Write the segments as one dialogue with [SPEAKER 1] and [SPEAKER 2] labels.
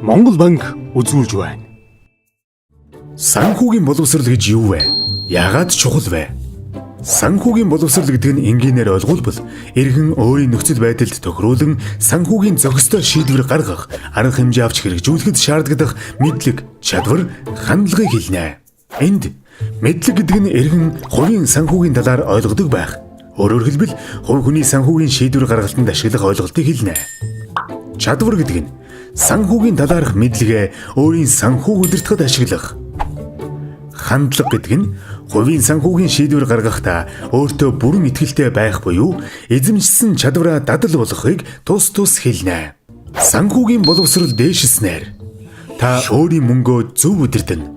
[SPEAKER 1] Монгол банк үзүүлж байна.
[SPEAKER 2] Санхүүгийн боловсрал гэж юу вэ? Яагаад чухал вэ? Санхүүгийн боловсрал гэдэг нь энгийнээр ойлгуулбал иргэн өөрийн нөхцөл байдалд тохируулан санхүүгийн зохистой шийдвэр гаргах, арга хэмжээ авч хэрэгжүүлэхэд шаардлагатай мэдлэг, чадвар, хандлагыг хэлнэ. Энд мэдлэг гэдэг нь иргэн хувийн санхүүгийн талаар ойлгодог байх. Өөрөөр хэлбэл хувь хүний санхүүгийн шийдвэр гаргалтанд ашиглах ойлголтыг хэлнэ. Чадвар гэдэг нь санхүүгийн талаарх мэдлэгээ өөрийн санхүүг удирдахад ашиглах. Хандлага гэдэг нь хувийн санхүүгийн шийдвэр гаргахдаа өөртөө бүрэн итгэлтэй байх буюу эзэмшсэн чадвараа дадал болгохыг тус тус хэлнэ. Санхүүгийн боловсрол дээшилснээр та өөрийн мөнгөө зөв удирдана.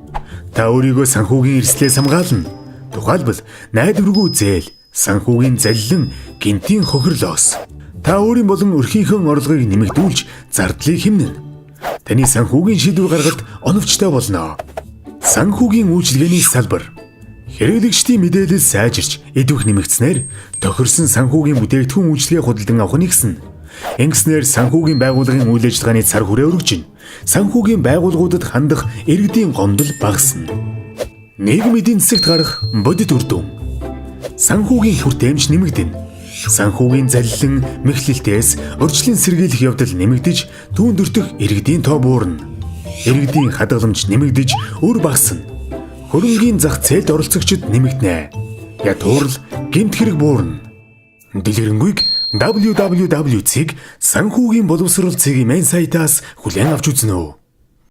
[SPEAKER 2] Та өөрийгөө санхүүгийн эрслээс хамгаална. Тухайлбал найдваргүй зээл, санхүүгийн залилан, гинтийн хохирлоос. Та өөрийн болон өрхийнхөө орлогыг нэмэгдүүлж зардлыг хэмнэнэ. Таны санхүүгийн шийдвэр гаргалт оновчтой болно. Санхүүгийн үйлчилгээний салбар. Хэрэглэгчдийн мэдээлэл сайжирч, идэвх нэмэгдснээр тохирсон санхүүгийн бүтээгдэхүүн үйлчилгээ худалдан авах нэгснэ. Ингэснээр санхүүгийн байгууллагын үйл ажиллагааны цар хүрээ өргөжнө. Санхүүгийн байгууллагуудад хандах иргэдийн гомдол багасна. Нийгмийн эдийн засагт гарах бодит үр дүн. Санхүүгийн хүртээмж нэмэгдэнэ. Санхүүгийн залилан мэхлэлтээс урьдчилан сэргийлэх явдал нэмэгдэж, түүнд өртөх иргэдийн тоо буурна. Иргэдийн хадгаламж нэмэгдэж, үр багасна. Хөрөнгийн зах зээлд оролцогчид нэмэгдэнэ. Ятуурл, гэмт хэрэг буурна. Дэлгэрэнгүй www.санхүүгийн боловсрол цэгийн мэн сайтаас хүлээн авч үзнэ үү.